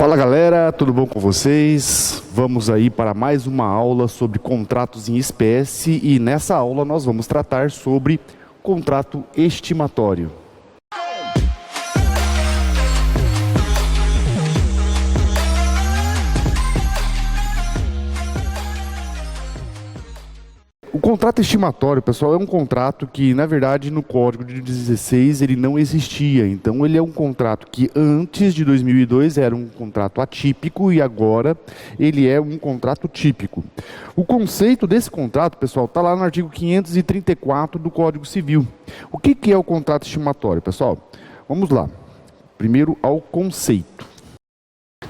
Fala galera, tudo bom com vocês? Vamos aí para mais uma aula sobre contratos em espécie e nessa aula nós vamos tratar sobre contrato estimatório. O contrato estimatório, pessoal, é um contrato que, na verdade, no Código de 16 ele não existia. Então, ele é um contrato que antes de 2002 era um contrato atípico e agora ele é um contrato típico. O conceito desse contrato, pessoal, está lá no artigo 534 do Código Civil. O que é o contrato estimatório, pessoal? Vamos lá. Primeiro ao conceito.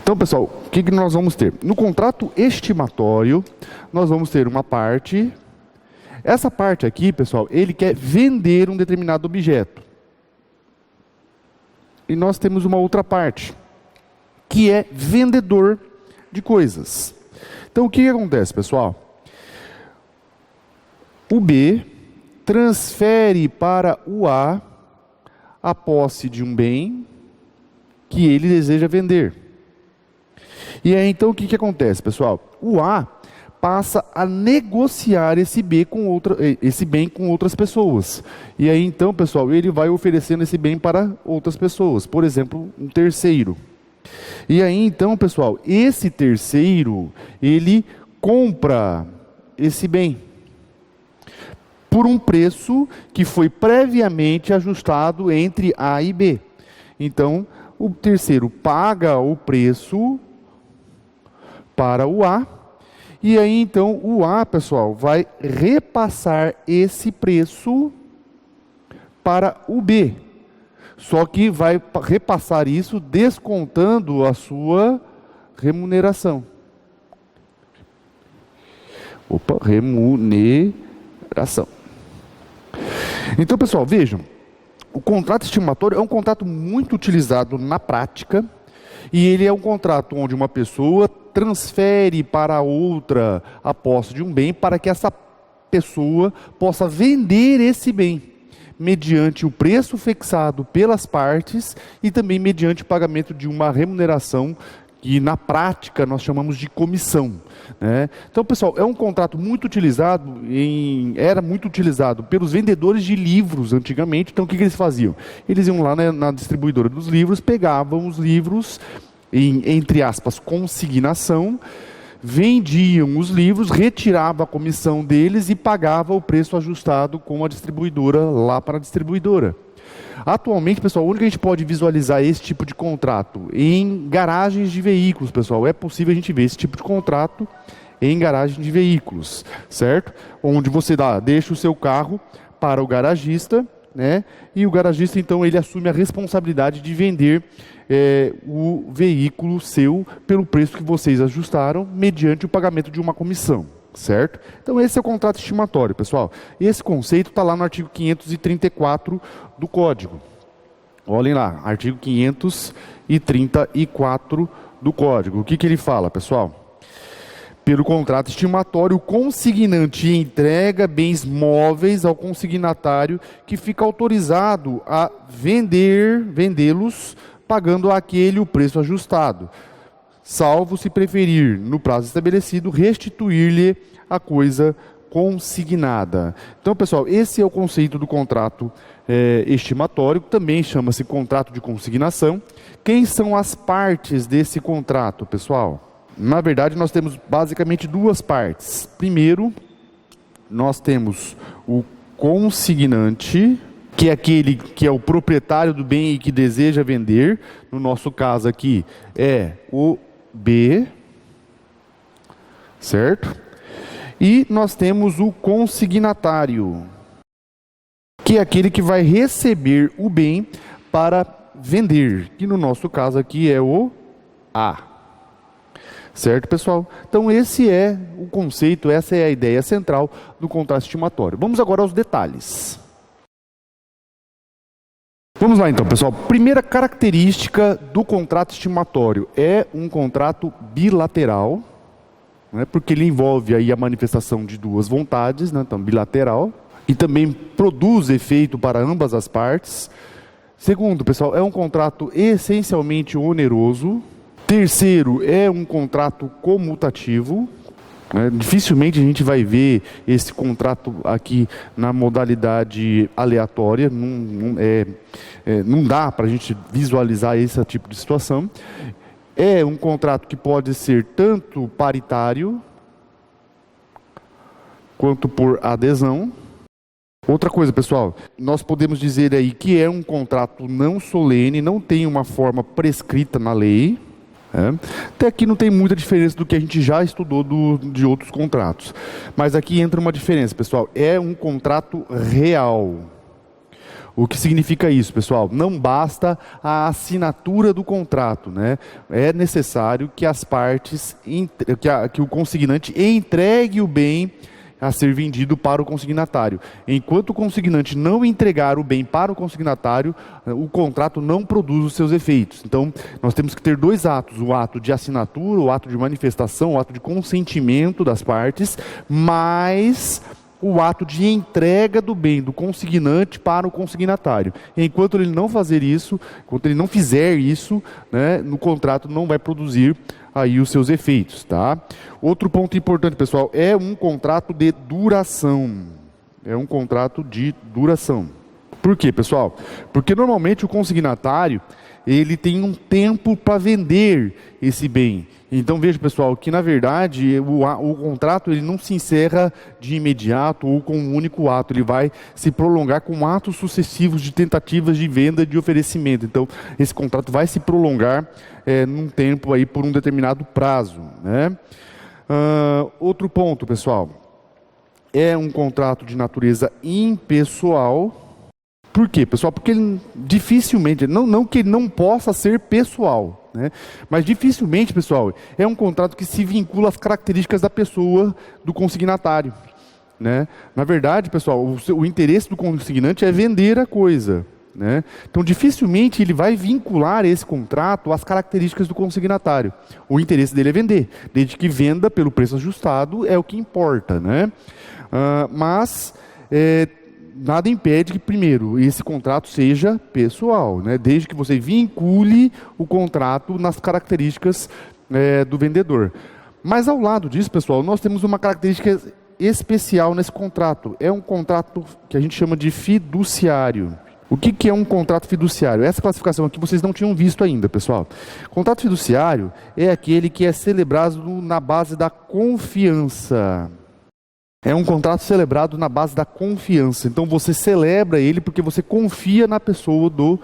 Então, pessoal, o que nós vamos ter? No contrato estimatório, nós vamos ter uma parte. Essa parte aqui, pessoal, ele quer vender um determinado objeto. E nós temos uma outra parte, que é vendedor de coisas. Então, o que acontece, pessoal? O B transfere para o a posse de um bem que ele deseja vender. E aí, então, o que acontece, pessoal? O A passa a negociar esse bem com outras pessoas. E aí, então, pessoal, ele vai oferecendo esse bem para outras pessoas. Por exemplo, um terceiro. E aí, então, pessoal, esse terceiro, ele compra esse bem por um preço que foi previamente ajustado entre A e B. Então, o terceiro paga o preço para o A. E aí, então, o A, pessoal, vai repassar esse preço para o B. Só que vai repassar isso descontando a sua remuneração. Remuneração. Então, pessoal, vejam. O contrato estimatório é um contrato muito utilizado na prática. E ele é um contrato onde uma pessoa transfere para outra a posse de um bem para que essa pessoa possa vender esse bem, mediante o preço fixado pelas partes e também mediante o pagamento de uma remuneração que na prática nós chamamos de comissão, né? Então, pessoal, é um contrato muito utilizado, era muito utilizado pelos vendedores de livros antigamente. Então, o que eles faziam? Eles iam lá na distribuidora dos livros, pegavam os livros entre aspas, consignação, vendiam os livros, retiravam a comissão deles e pagavam o preço ajustado com a distribuidora lá para a distribuidora. Atualmente, pessoal, onde a gente pode visualizar esse tipo de contrato? Em garagens de veículos, pessoal. É possível a gente ver esse tipo de contrato em garagem de veículos, certo? Onde você deixa o seu carro para o garagista, né? E o garagista, então, ele assume a responsabilidade de vender o veículo seu pelo preço que vocês ajustaram, mediante o pagamento de uma comissão, certo? Então, esse é o contrato estimatório, pessoal. Esse conceito está lá no artigo 534 do Código. Olhem lá, artigo 534 do Código. O que ele fala, pessoal? Pelo contrato estimatório, o consignante entrega bens móveis ao consignatário que fica autorizado a vendê-los pagando àquele o preço ajustado, salvo se preferir, no prazo estabelecido, restituir-lhe a coisa consignada. Então, pessoal, esse é o conceito do contrato estimatório, que também chama-se contrato de consignação. Quem são as partes desse contrato, pessoal? Na verdade, nós temos basicamente duas partes. Primeiro, nós temos o consignante, que é aquele que é o proprietário do bem e que deseja vender. No nosso caso aqui é o B, certo? E nós temos o consignatário, que é aquele que vai receber o bem para vender, que no nosso caso aqui é o A. Certo, pessoal? Então, esse é o conceito, essa é a ideia central do contrato estimatório. Vamos agora aos detalhes. Vamos lá então, pessoal. Primeira característica do contrato estimatório é um contrato bilateral, né, porque ele envolve aí a manifestação de duas vontades, né, então bilateral, e também produz efeito para ambas as partes. Segundo, pessoal, é um contrato essencialmente oneroso. Terceiro, é um contrato comutativo. Dificilmente a gente vai ver esse contrato aqui na modalidade aleatória, não dá para a gente visualizar esse tipo de situação. É um contrato que pode ser tanto paritário, quanto por adesão. Outra coisa, pessoal, nós podemos dizer aí que é um contrato não solene, não tem uma forma prescrita na lei. Até aqui não tem muita diferença do que a gente já estudou de outros contratos. Mas aqui entra uma diferença, pessoal. É um contrato real. O que significa isso, pessoal? Não basta a assinatura do contrato, né? É necessário que as partes, que o consignante entregue o bem a ser vendido para o consignatário. Enquanto o consignante não entregar o bem para o consignatário, o contrato não produz os seus efeitos. Então, nós temos que ter dois atos: o ato de assinatura, o ato de manifestação, o ato de consentimento das partes, mais o ato de entrega do bem do consignante para o consignatário. Enquanto ele não fazer isso, enquanto ele não fizer isso, né, no contrato não vai produzir aí os seus efeitos, tá? Outro ponto importante, pessoal, é um contrato de duração. É um contrato de duração. Por quê, pessoal? Porque normalmente o consignatário, ele tem um tempo para vender esse bem. Então veja, pessoal, que na verdade o contrato ele não se encerra de imediato ou com um único ato, ele vai se prolongar com atos sucessivos de tentativas de venda, de oferecimento. Então esse contrato vai se prolongar num tempo aí por um determinado prazo, né? Outro ponto, pessoal, é um contrato de natureza impessoal. Por quê, pessoal? Porque ele dificilmente, não que ele não possa ser pessoal, né? Mas dificilmente, pessoal, é um contrato que se vincula às características da pessoa, do consignatário, né? Na verdade, pessoal, o interesse do consignante é vender a coisa, né? Então, dificilmente ele vai vincular esse contrato às características do consignatário. O interesse dele é vender, desde que venda pelo preço ajustado é o que importa, né? Mas nada impede que, primeiro, esse contrato seja pessoal, né? Desde que você vincule o contrato nas características do vendedor. Mas ao lado disso, pessoal, nós temos uma característica especial nesse contrato. É um contrato que a gente chama de fiduciário. O que é um contrato fiduciário? Essa classificação aqui vocês não tinham visto ainda, pessoal. Contrato fiduciário é aquele que é celebrado na base da confiança. É um contrato celebrado na base da confiança. Então você celebra ele porque você confia na pessoa do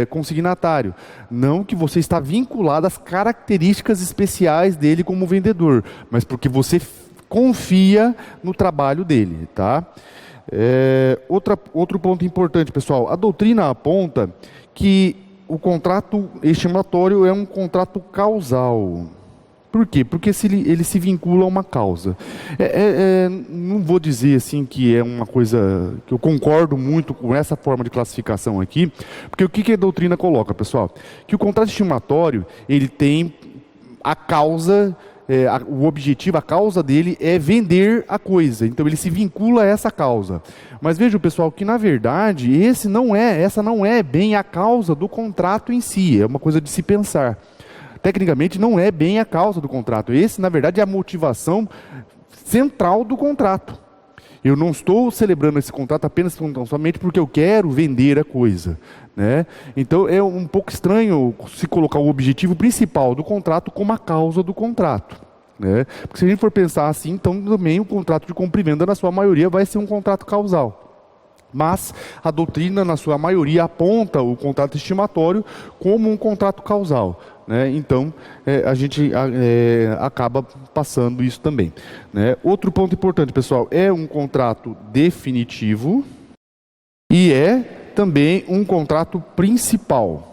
consignatário. Não que você está vinculado às características especiais dele como vendedor, mas porque você confia no trabalho dele, tá? Outro ponto importante, pessoal. A doutrina aponta que o contrato estimatório é um contrato causal. Por quê? Porque ele se vincula a uma causa. Não vou dizer assim que é uma coisa que eu concordo muito com essa forma de classificação aqui, porque o que a doutrina coloca, pessoal? Que o contrato estimatório, ele tem a causa, o objetivo, a causa dele é vender a coisa. Então ele se vincula a essa causa. Mas vejam, pessoal, que na verdade essa não é bem a causa do contrato em si, é uma coisa de se pensar. Tecnicamente não é bem a causa do contrato. Esse, na verdade, é a motivação central do contrato. Eu não estou celebrando esse contrato apenas somente porque eu quero vender a coisa, né? Então é um pouco estranho se colocar o objetivo principal do contrato como a causa do contrato, né? Porque se a gente for pensar assim, então também o contrato de compra e venda, na sua maioria, vai ser um contrato causal. Mas a doutrina, na sua maioria, aponta o contrato estimatório como um contrato causal, né? Então, a gente acaba passando isso também, né? Outro ponto importante, pessoal, é um contrato definitivo e é também um contrato principal.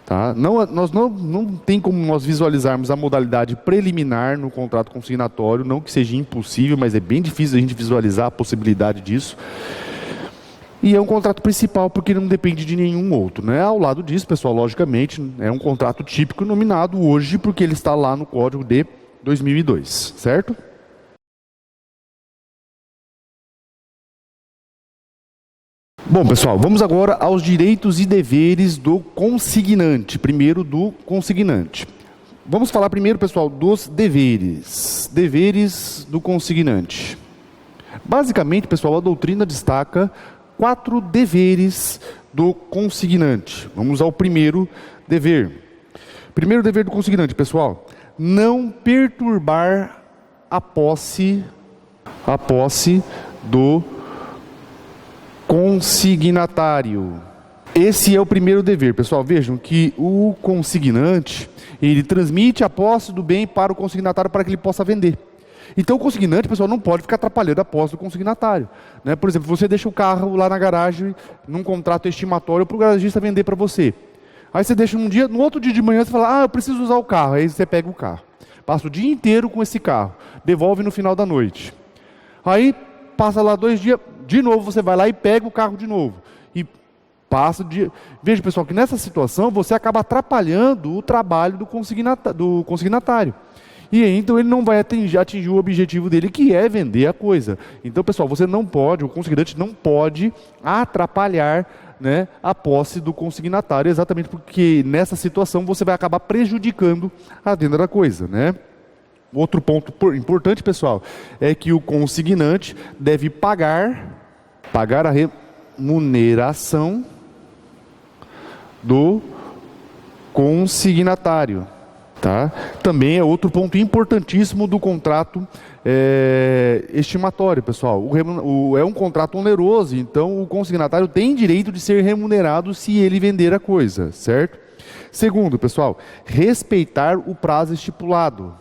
Tá? Nós não tem como nós visualizarmos a modalidade preliminar no contrato consignatório, não que seja impossível, mas é bem difícil a gente visualizar a possibilidade disso. E é um contrato principal porque não depende de nenhum outro, né? Ao lado disso, pessoal, logicamente, é um contrato típico nominado hoje porque ele está lá no Código de 2002, certo? Bom, pessoal, vamos agora aos direitos e deveres do consignante. Primeiro do consignante. Vamos falar primeiro, pessoal, dos deveres. Deveres do consignante. Basicamente, pessoal, a doutrina destaca 4 deveres do consignante. Vamos ao primeiro dever. Primeiro dever do consignante, pessoal, não perturbar a posse do consignatário. Esse é o primeiro dever, pessoal. Vejam que o consignante, ele transmite a posse do bem para o consignatário para que ele possa vender. Então o consignante, pessoal, não pode ficar atrapalhando a posse do consignatário, né? Por exemplo, você deixa o carro lá na garagem, num contrato estimatório, para o garagista vender para você. Aí você deixa no outro dia de manhã você fala, eu preciso usar o carro. Aí você pega o carro, passa o dia inteiro com esse carro, devolve no final da noite. Aí passa lá 2 dias, de novo você vai lá e pega o carro de novo. E passa o dia. Veja, pessoal, que nessa situação você acaba atrapalhando o trabalho do consignatário. E aí, então ele não vai atingir o objetivo dele, que é vender a coisa. Então, pessoal, o consignante não pode atrapalhar, né, a posse do consignatário, exatamente porque nessa situação você vai acabar prejudicando a venda da coisa, né? Outro ponto importante, pessoal, é que o consignante deve pagar a remuneração do consignatário. Tá? Também é outro ponto importantíssimo do contrato estimatório, pessoal. É um contrato oneroso, então o consignatário tem direito de ser remunerado se ele vender a coisa, certo? Segundo, pessoal, respeitar o prazo estipulado.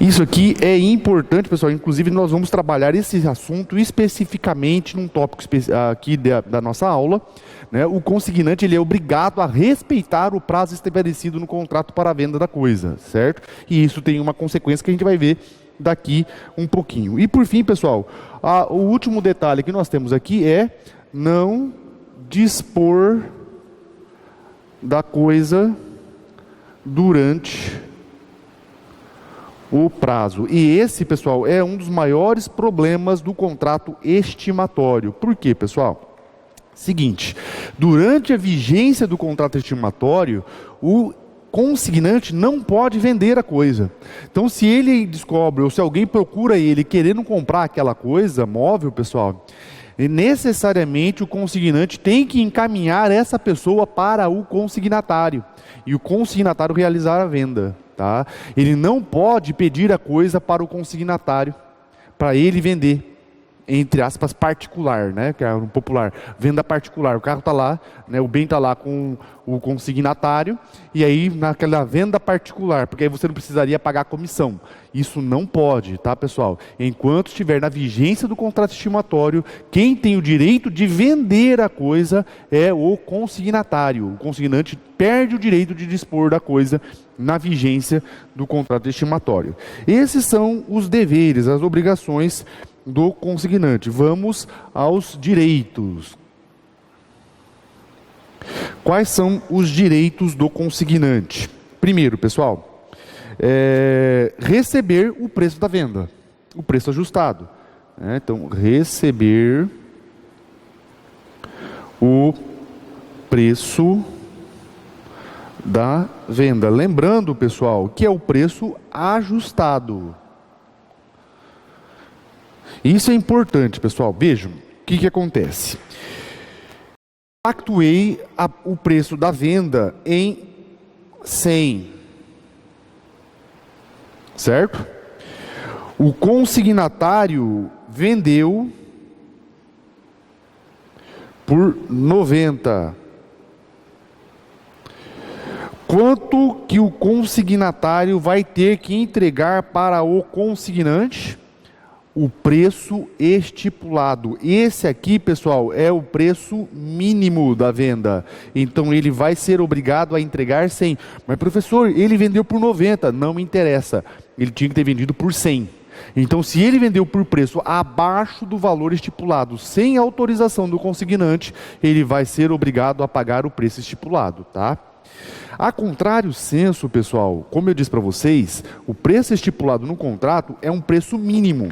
Isso aqui é importante, pessoal. Inclusive, nós vamos trabalhar esse assunto especificamente num tópico aqui da nossa aula, né? O consignante, ele é obrigado a respeitar o prazo estabelecido no contrato para a venda da coisa, certo? E isso tem uma consequência que a gente vai ver daqui um pouquinho. E por fim, pessoal, o último detalhe que nós temos aqui é não dispor da coisa durante o prazo. E esse, pessoal, é um dos maiores problemas do contrato estimatório. Por quê, pessoal? Seguinte, durante a vigência do contrato estimatório, o consignante não pode vender a coisa. Então, se ele descobre, ou se alguém procura ele querendo comprar aquela coisa móvel, pessoal, necessariamente o consignante tem que encaminhar essa pessoa para o consignatário, e o consignatário realizar a venda. Tá? Ele não pode pedir a coisa para o consignatário, para ele vender, entre aspas, particular, né? Que é um popular, venda particular. O carro está lá, né? O bem está lá com o consignatário, e aí naquela venda particular, porque aí você não precisaria pagar a comissão. Isso não pode, tá, pessoal? Enquanto estiver na vigência do contrato estimatório, quem tem o direito de vender a coisa é o consignatário. O consignante perde o direito de dispor da coisa na vigência do contrato estimatório. Esses são os deveres, as obrigações do consignante. Vamos aos direitos. Quais são os direitos do consignante? Primeiro, pessoal, receber o preço da venda, o preço ajustado. Então, receber o preço da venda. Lembrando, pessoal, que é o preço ajustado. Isso é importante, pessoal. Vejam, o que acontece. Pactuei o preço da venda em 100. Certo? O consignatário vendeu por 90. Quanto que o consignatário vai ter que entregar para o consignante? O preço estipulado. Esse aqui, pessoal, é o preço mínimo da venda. Então ele vai ser obrigado a entregar 100. Mas, professor, ele vendeu por 90. Não me interessa. Ele tinha que ter vendido por 100. Então, se ele vendeu por preço abaixo do valor estipulado, sem autorização do consignante, ele vai ser obrigado a pagar o preço estipulado, tá? A contrário senso, pessoal, como eu disse para vocês, o preço estipulado no contrato é um preço mínimo.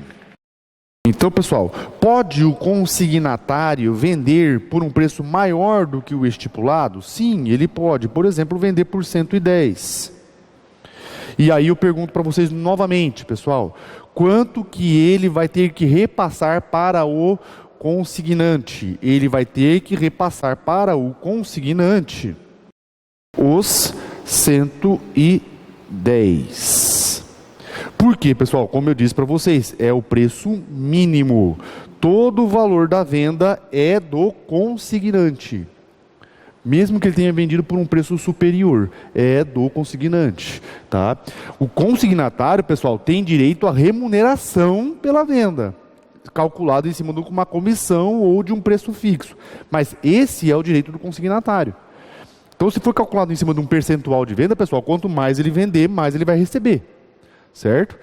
Então, pessoal, pode o consignatário vender por um preço maior do que o estipulado? Sim, ele pode. Por exemplo, vender por 110. E aí eu pergunto para vocês novamente, pessoal, quanto que ele vai ter que repassar para o consignante? Ele vai ter que repassar para o consignante os 110. Por quê, pessoal? Como eu disse para vocês, é o preço mínimo. Todo o valor da venda é do consignante. Mesmo que ele tenha vendido por um preço superior, é do consignante, tá? O consignatário, pessoal, tem direito à remuneração pela venda, calculado em cima de uma comissão ou de um preço fixo. Mas esse é o direito do consignatário. Então, se for calculado em cima de um percentual de venda, pessoal, quanto mais ele vender, mais ele vai receber. Certo?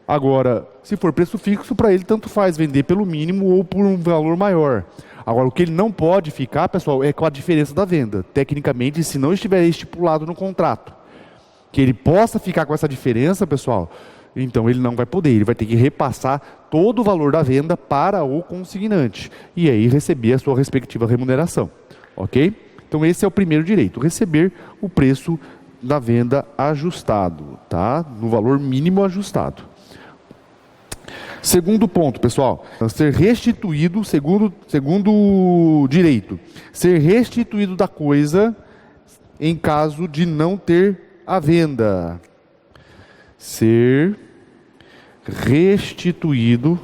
Agora, se for preço fixo, para ele tanto faz vender pelo mínimo ou por um valor maior. Agora, o que ele não pode ficar, pessoal, é com a diferença da venda. Tecnicamente, se não estiver estipulado no contrato, que ele possa ficar com essa diferença, pessoal, então ele não vai poder. Ele vai ter que repassar todo o valor da venda para o consignante. E aí receber a sua respectiva remuneração. Ok? Então esse é o primeiro direito, receber o preço da venda ajustado, tá? No valor mínimo ajustado. Segundo ponto, pessoal, ser restituído, segundo direito, ser restituído da coisa em caso de não ter a venda. Ser restituído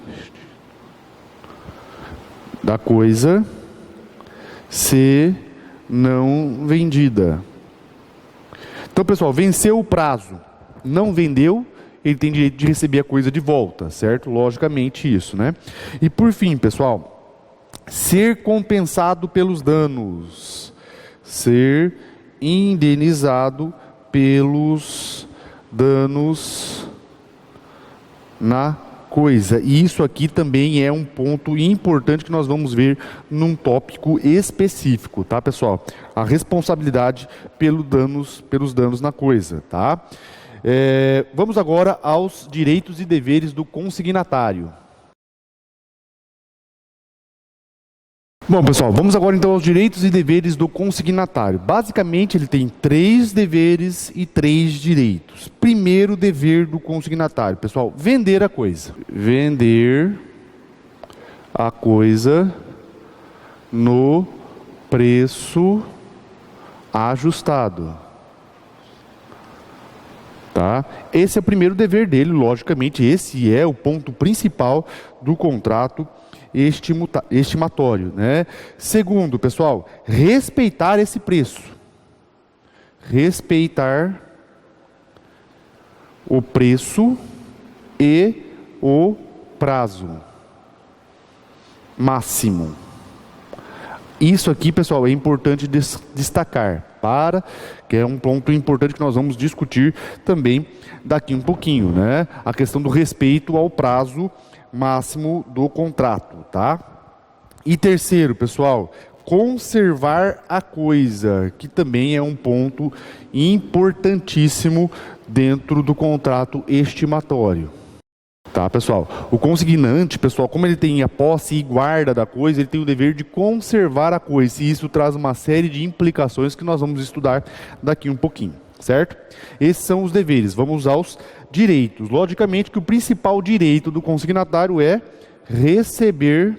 da coisa se não vendida. Então, pessoal, venceu o prazo, não vendeu, ele tem direito de receber a coisa de volta, certo? Logicamente isso, né? E por fim, pessoal, ser compensado pelos danos, ser indenizado pelos danos na coisa. E isso aqui também é um ponto importante que nós vamos ver num tópico específico, tá, pessoal? A responsabilidade pelos danos na coisa, tá? Vamos agora aos direitos e deveres do consignatário. Bom, pessoal, vamos agora então aos direitos e deveres do consignatário. Basicamente, ele tem 3 deveres e 3 direitos. Primeiro dever do consignatário, pessoal, vender a coisa. Vender a coisa no preço ajustado. Tá? Esse é o primeiro dever dele, logicamente, esse é o ponto principal do contrato estimatório, né? Segundo, pessoal, respeitar esse preço. Respeitar o preço e o prazo máximo. Isso aqui, pessoal, é importante destacar, que é um ponto importante que nós vamos discutir também daqui um pouquinho, né? A questão do respeito ao prazo máximo do contrato, tá? E terceiro, pessoal, conservar a coisa, que também é um ponto importantíssimo dentro do contrato estimatório. Tá, pessoal? O consignante, pessoal, como ele tem a posse e guarda da coisa, ele tem o dever de conservar a coisa. E isso traz uma série de implicações que nós vamos estudar daqui um pouquinho, certo? Esses são os deveres. Vamos aos direitos. Logicamente que o principal direito do consignatário é receber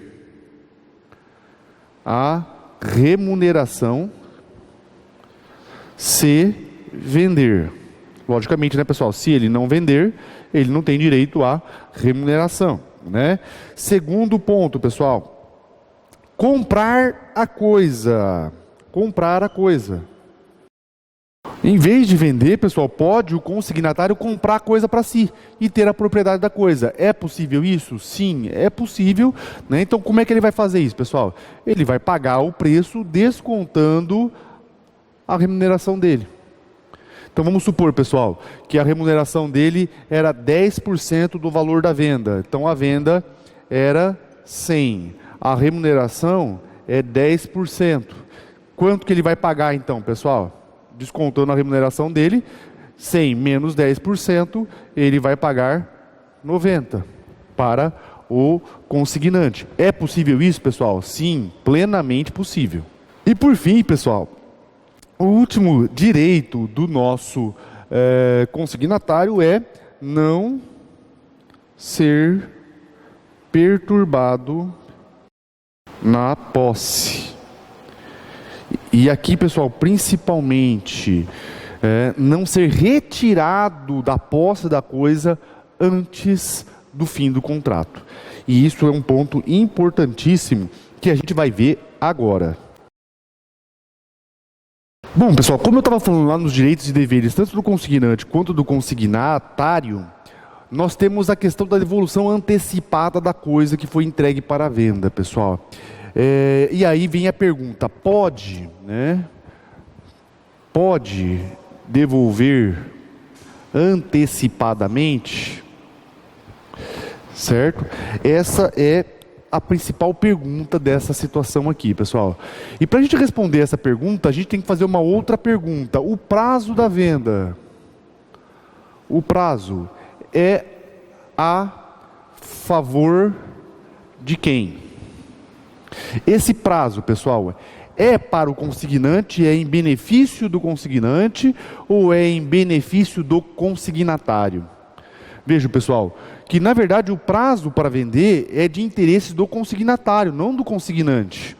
a remuneração se vender. Logicamente, né, pessoal? Se ele não vender, ele não tem direito à remuneração, né? Segundo ponto, pessoal, comprar a coisa. Comprar a coisa. Em vez de vender, pessoal, pode o consignatário comprar a coisa para si e ter a propriedade da coisa. É possível isso? Sim, é possível, né? Então, como é que ele vai fazer isso, pessoal? Ele vai pagar o preço descontando a remuneração dele. Então, vamos supor, pessoal, que a remuneração dele era 10% do valor da venda. Então, a venda era 100. A remuneração é 10%. Quanto que ele vai pagar, então, pessoal? Descontando a remuneração dele, 100 menos 10%, ele vai pagar 90 para o consignante. É possível isso, pessoal? Sim, plenamente possível. E por fim, pessoal, o último direito do nosso consignatário é não ser perturbado na posse. E aqui, pessoal, principalmente, não ser retirado da posse da coisa antes do fim do contrato. E isso é um ponto importantíssimo que a gente vai ver agora. Bom, pessoal, como eu estava falando lá nos direitos e deveres, tanto do consignante quanto do consignatário, nós temos a questão da devolução antecipada da coisa que foi entregue para a venda, pessoal. E aí vem a pergunta, pode devolver antecipadamente? Certo? Essa é a principal pergunta dessa situação aqui, pessoal. E para a gente responder essa pergunta, a gente tem que fazer uma outra pergunta. O prazo da venda, o prazo é a favor de quem? Esse prazo, pessoal, é para o consignante, é em benefício do consignante ou é em benefício do consignatário? Veja, pessoal, que na verdade o prazo para vender é de interesse do consignatário, não do consignante.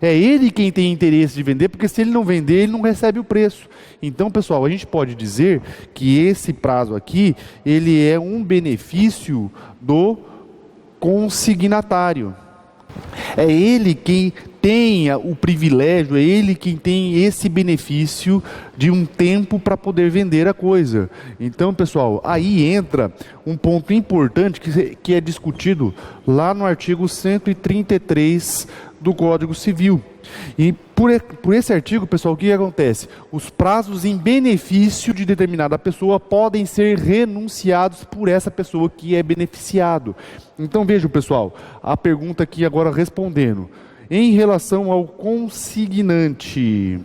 É ele quem tem interesse de vender, porque se ele não vender, ele não recebe o preço. Então, pessoal, a gente pode dizer que esse prazo aqui, ele é um benefício do consignatário. É ele quem tenha o privilégio, é ele quem tem esse benefício de um tempo para poder vender a coisa. Então, pessoal, aí entra um ponto importante que é discutido lá no artigo 133 do Código Civil. E por esse artigo, pessoal, o que acontece? Os prazos em benefício de determinada pessoa podem ser renunciados por essa pessoa que é beneficiado. Então vejam, pessoal, a pergunta aqui agora respondendo. Em relação ao consignante,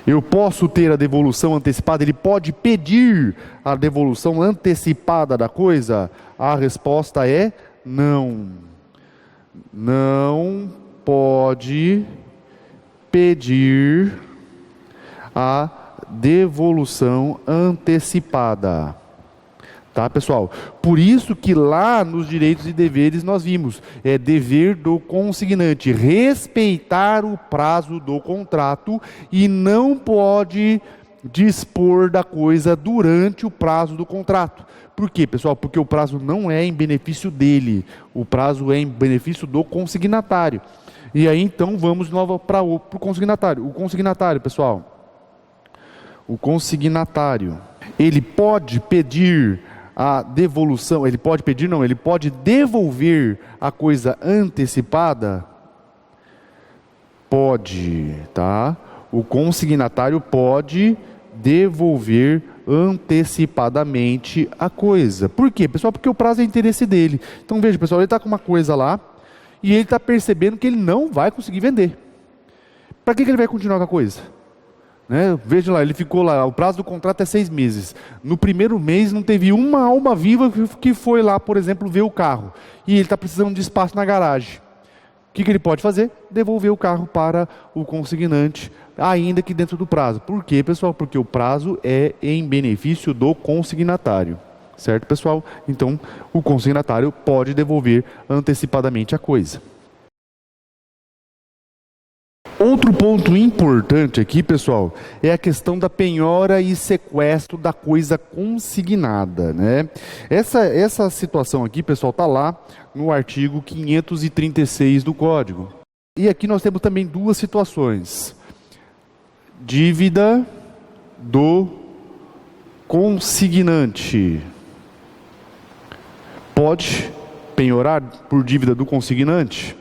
eu posso ter a devolução antecipada? Ele pode pedir a devolução antecipada da coisa? A resposta é não. Não pode pedir a devolução antecipada. Tá, pessoal? Por isso que lá nos direitos e deveres nós vimos, é dever do consignante respeitar o prazo do contrato e não pode dispor da coisa durante o prazo do contrato. Por quê, pessoal? Porque o prazo não é em benefício dele, o prazo é em benefício do consignatário. E aí então vamos de novo para o consignatário. O consignatário, pessoal, o consignatário, ele pode pedir a devolução, ele pode devolver a coisa antecipada? Pode, tá? O consignatário pode devolver antecipadamente a coisa. Por quê, pessoal? Porque o prazo é interesse dele. Então veja, pessoal, ele está com uma coisa lá e ele está percebendo que ele não vai conseguir vender. Para que ele vai continuar com a coisa? Veja lá, ele ficou lá, o prazo do contrato é 6 meses. No primeiro mês não teve uma alma viva que foi lá, por exemplo, ver o carro. E ele está precisando de espaço na garagem. O que ele pode fazer? Devolver o carro para o consignante, ainda que dentro do prazo. Por quê, pessoal? Porque o prazo é em benefício do consignatário. Certo, pessoal? Então, o consignatário pode devolver antecipadamente a coisa. Outro ponto importante aqui, pessoal, é a questão da penhora e sequestro da coisa consignada, Essa situação aqui, pessoal, está lá no artigo 536 do Código. E aqui nós temos também duas situações. Dívida do consignante. Pode penhorar por dívida do consignante?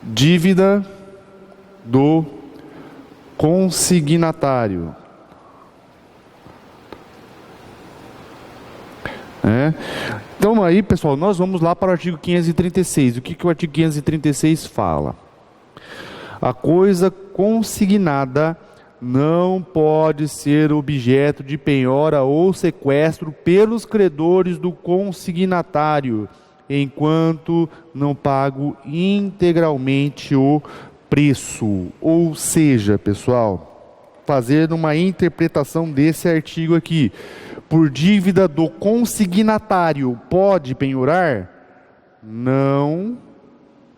Dívida do consignatário. Então aí, pessoal, nós vamos lá para o artigo 536. O que o artigo 536 fala? A coisa consignada não pode ser objeto de penhora ou sequestro pelos credores do consignatário, enquanto não pago integralmente o preço. Ou seja, pessoal, fazendo uma interpretação desse artigo aqui, por dívida do consignatário, pode penhorar? Não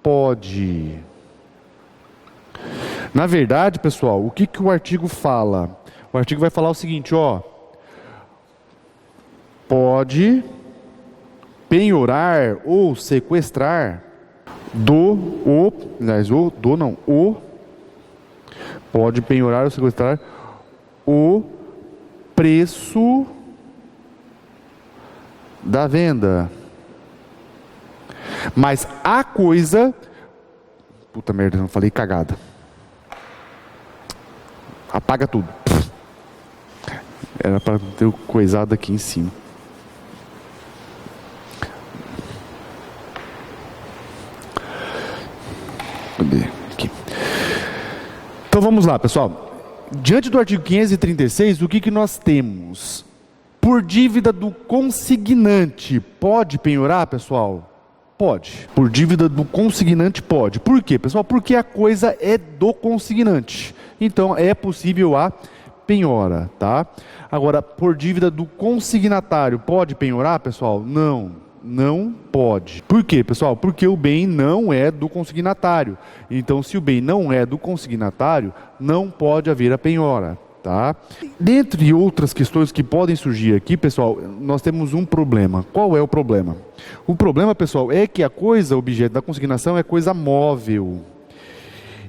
pode. Na verdade, pessoal, o que o artigo fala? O artigo vai falar o seguinte, ó, pode penhorar ou sequestrar pode penhorar ou sequestrar o preço da venda. Mas a coisa, puta merda, não falei cagada. Apaga tudo. Era para ter o coisado aqui em cima. Cadê? Aqui. Então vamos lá, pessoal. Diante do artigo 536, o que nós temos? Por dívida do consignante, pode penhorar, pessoal? Pode. Por dívida do consignante, pode. Por quê, pessoal? Porque a coisa é do consignante. Então, é possível a penhora, tá? Agora, por dívida do consignatário, pode penhorar, pessoal? Não, não pode. Por quê, pessoal? Porque o bem não é do consignatário. Então, se o bem não é do consignatário, não pode haver a penhora, tá? Dentre outras questões que podem surgir aqui, pessoal, nós temos um problema. Qual é o problema? O problema, pessoal, é que a coisa, objeto da consignação, é coisa móvel.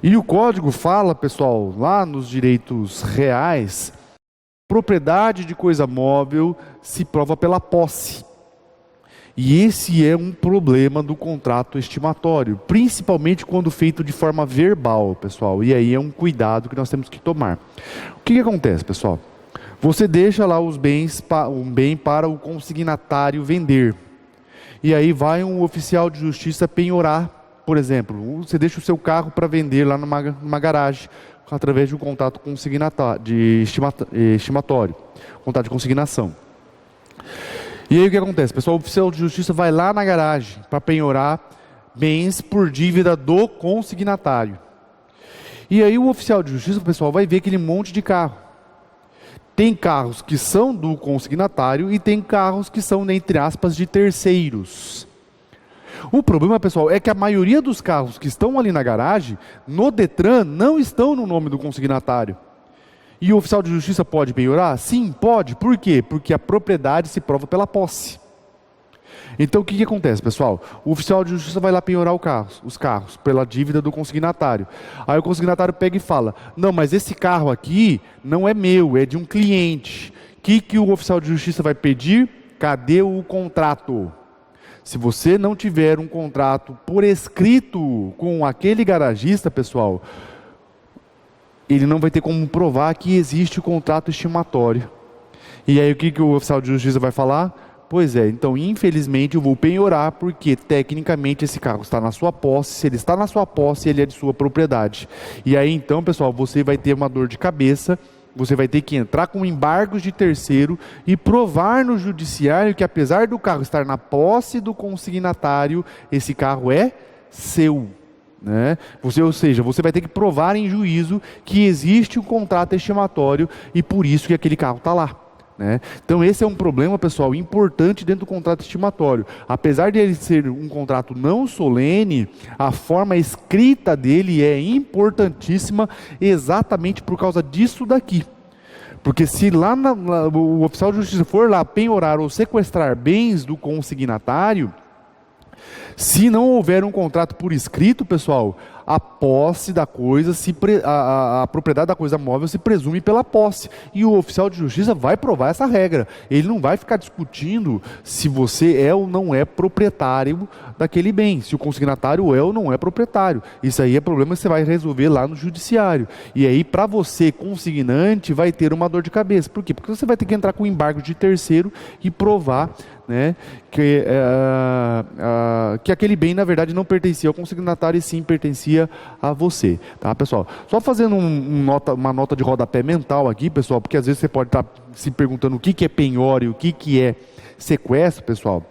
E o código fala, pessoal, lá nos direitos reais, propriedade de coisa móvel se prova pela posse. E esse é um problema do contrato estimatório, principalmente quando feito de forma verbal, pessoal. E aí é um cuidado que nós temos que tomar. O que acontece, pessoal? Você deixa lá os bens, um bem para o consignatário vender. E aí vai um oficial de justiça penhorar, por exemplo. Você deixa o seu carro para vender lá numa garagem, através de um contrato estimatório, contrato de consignação. E aí o que acontece? Pessoal, o oficial de justiça vai lá na garagem para penhorar bens por dívida do consignatário. E aí o oficial de justiça, pessoal, vai ver aquele monte de carro. Tem carros que são do consignatário e tem carros que são, entre aspas, de terceiros. O problema, pessoal, é que a maioria dos carros que estão ali na garagem, no Detran, não estão no nome do consignatário. E o oficial de justiça pode penhorar? Sim, pode. Por quê? Porque a propriedade se prova pela posse. Então o que acontece, pessoal? O oficial de justiça vai lá penhorar os carros pela dívida do consignatário. Aí o consignatário pega e fala, não, mas esse carro aqui não é meu, é de um cliente. O que o oficial de justiça vai pedir? Cadê o contrato? Se você não tiver um contrato por escrito com aquele garagista, pessoal, ele não vai ter como provar que existe o contrato estimatório. E aí o que o oficial de justiça vai falar? Pois é, então infelizmente eu vou penhorar porque tecnicamente esse carro está na sua posse. Se ele está na sua posse, ele é de sua propriedade. E aí então, pessoal, você vai ter uma dor de cabeça. Você vai ter que entrar com embargos de terceiro e provar no judiciário que apesar do carro estar na posse do consignatário, esse carro é seu. Né? Ou seja, você vai ter que provar em juízo que existe um contrato estimatório e por isso que aquele carro está lá. Né? Então esse é um problema, pessoal, importante dentro do contrato estimatório. Apesar de ele ser um contrato não solene, a forma escrita dele é importantíssima exatamente por causa disso daqui. Porque se lá o oficial de justiça for lá penhorar ou sequestrar bens do consignatário, se não houver um contrato por escrito, pessoal, a posse da coisa, a propriedade da coisa móvel se presume pela posse. E o oficial de justiça vai provar essa regra. Ele não vai ficar discutindo se você é ou não é proprietário daquele bem, se o consignatário é ou não é proprietário. Isso aí é problema que você vai resolver lá no judiciário. E aí, para você, consignante, vai ter uma dor de cabeça. Por quê? Porque você vai ter que entrar com embargo de terceiro e provar, né, que aquele bem, na verdade, não pertencia ao consignatário e sim pertencia a você, tá, pessoal? Só fazendo uma nota de rodapé mental aqui, pessoal, porque às vezes você pode estar se perguntando o que é penhora e o que é sequestro, pessoal.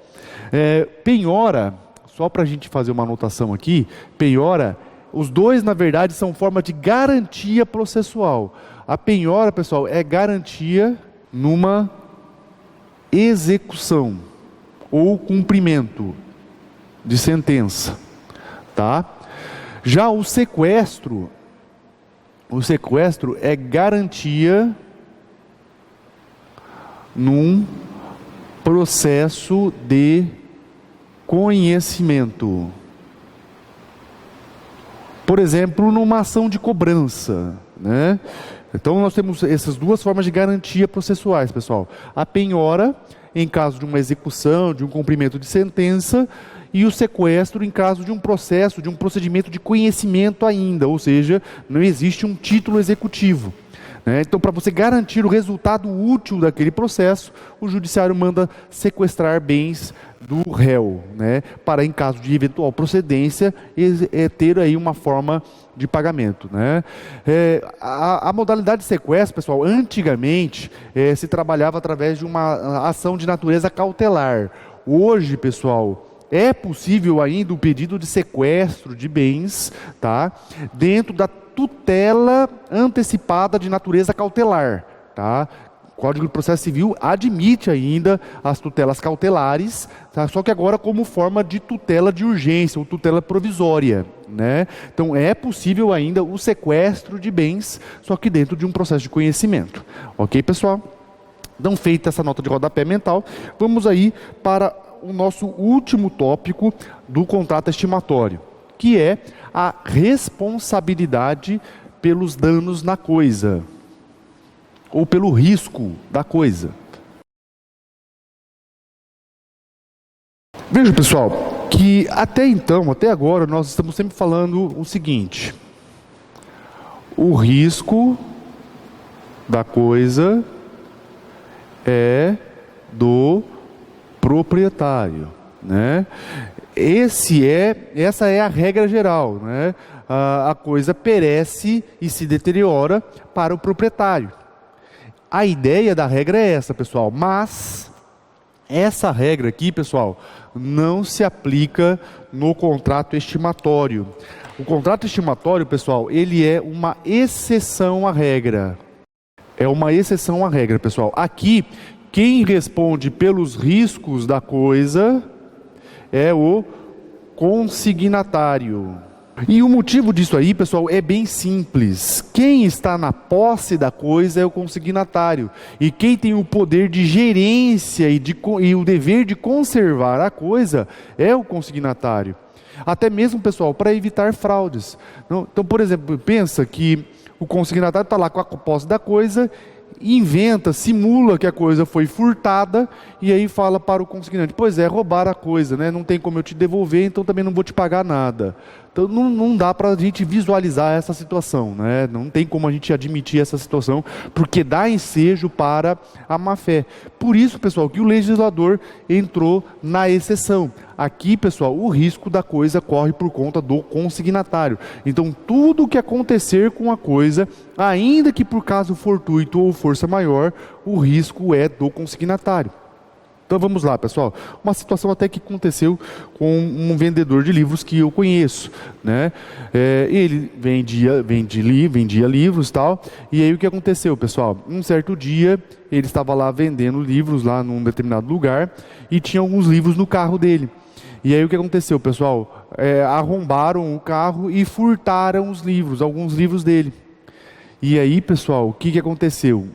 Penhora, só para a gente fazer uma anotação aqui, penhora, os dois, na verdade, são forma de garantia processual. A penhora, pessoal, é garantia numa execução ou cumprimento de sentença, tá? Já o sequestro é garantia num processo de conhecimento. Por exemplo, numa ação de cobrança, né? Então nós temos essas duas formas de garantia processuais, pessoal. A penhora, em caso de uma execução, de um cumprimento de sentença, e o sequestro em caso de um processo, de um procedimento de conhecimento ainda, ou seja, não existe um título executivo. Então, para você garantir o resultado útil daquele processo, o judiciário manda sequestrar bens do réu, para, em caso de eventual procedência, ter aí uma forma de pagamento. A modalidade de sequestro, pessoal, antigamente se trabalhava através de uma ação de natureza cautelar. Hoje, pessoal, é possível ainda o pedido de sequestro de bens, tá? Dentro da tutela antecipada de natureza cautelar, tá? O Código de Processo Civil admite ainda as tutelas cautelares, tá? Só que agora como forma de tutela de urgência, ou tutela provisória, Então é possível ainda o sequestro de bens, só que dentro de um processo de conhecimento. Ok, pessoal? Então, feita essa nota de rodapé mental, vamos aí para o nosso último tópico do contrato estimatório, que é a responsabilidade pelos danos na coisa, ou pelo risco da coisa. Veja, pessoal, que até então, até agora, nós estamos sempre falando o seguinte: o risco da coisa é do proprietário, Essa é a regra geral, A coisa perece e se deteriora para o proprietário. A ideia da regra é essa, pessoal, mas essa regra aqui, pessoal, não se aplica no contrato estimatório. O contrato estimatório, pessoal, ele é uma exceção à regra. É uma exceção à regra, pessoal. Aqui, quem responde pelos riscos da coisa é o consignatário. E o motivo disso aí, pessoal, é bem simples. Quem está na posse da coisa é o consignatário. E quem tem o poder de gerência e o dever de conservar a coisa é o consignatário. Até mesmo, pessoal, para evitar fraudes. Então, por exemplo, pensa que o consignatário está lá com a posse da coisa, inventa, simula que a coisa foi furtada e aí fala para o consignante: pois é, roubaram a coisa, não tem como eu te devolver, então também não vou te pagar nada. Então não dá para a gente visualizar essa situação, Não tem como a gente admitir essa situação, porque dá ensejo para a má-fé. Por isso, pessoal, que o legislador entrou na exceção. Aqui, pessoal, o risco da coisa corre por conta do consignatário. Então, tudo o que acontecer com a coisa, ainda que por caso fortuito ou força maior, o risco é do consignatário. Então vamos lá, pessoal. Uma situação até que aconteceu com um vendedor de livros que eu conheço, Ele vendia livros e tal. E aí o que aconteceu, pessoal? Um certo dia ele estava lá vendendo livros lá num determinado lugar e tinha alguns livros no carro dele. E aí o que aconteceu, pessoal? Arrombaram o carro e furtaram os livros, alguns livros dele. E aí, pessoal, o que aconteceu?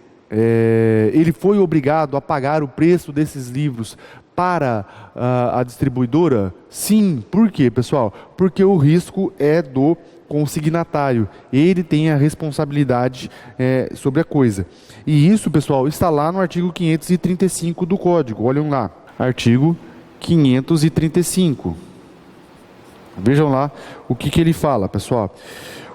Ele foi obrigado a pagar o preço desses livros para a distribuidora? Sim. Por quê, pessoal? Porque o risco é do consignatário. Ele tem a responsabilidade sobre a coisa. E isso, pessoal, está lá no artigo 535 do Código. Olhem lá. Artigo 535. Vejam lá o que ele fala, pessoal.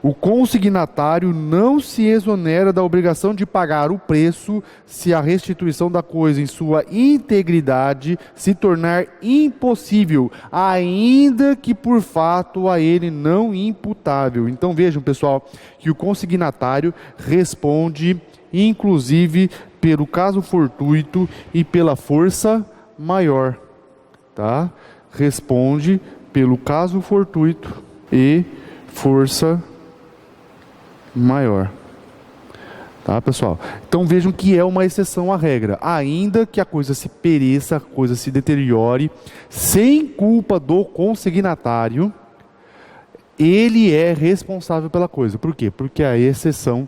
O consignatário não se exonera da obrigação de pagar o preço se a restituição da coisa em sua integridade se tornar impossível, ainda que por fato a ele não imputável. Então vejam, pessoal, que o consignatário responde inclusive pelo caso fortuito e pela força maior. tá? Responde pelo caso fortuito e força maior. Tá, pessoal? Então vejam que é uma exceção à regra. Ainda que a coisa se pereça, a coisa se deteriore, sem culpa do consignatário, ele é responsável pela coisa. Por quê? Porque a exceção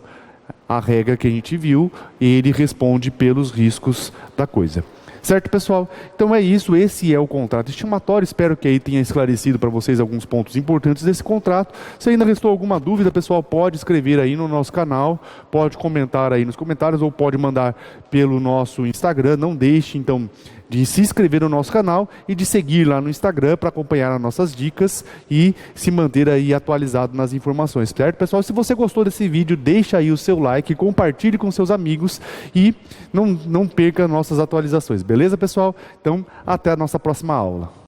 à regra que a gente viu, ele responde pelos riscos da coisa. Certo, pessoal? Então é isso, esse é o contrato estimatório. Espero que aí tenha esclarecido para vocês alguns pontos importantes desse contrato. Se ainda restou alguma dúvida, pessoal, pode escrever aí no nosso canal, pode comentar aí nos comentários ou pode mandar pelo nosso Instagram. Não deixe, então, de se inscrever no nosso canal e de seguir lá no Instagram para acompanhar as nossas dicas e se manter aí atualizado nas informações, certo, pessoal? Se você gostou desse vídeo, deixa aí o seu like, compartilhe com seus amigos e não perca nossas atualizações, beleza, pessoal? Então, até a nossa próxima aula.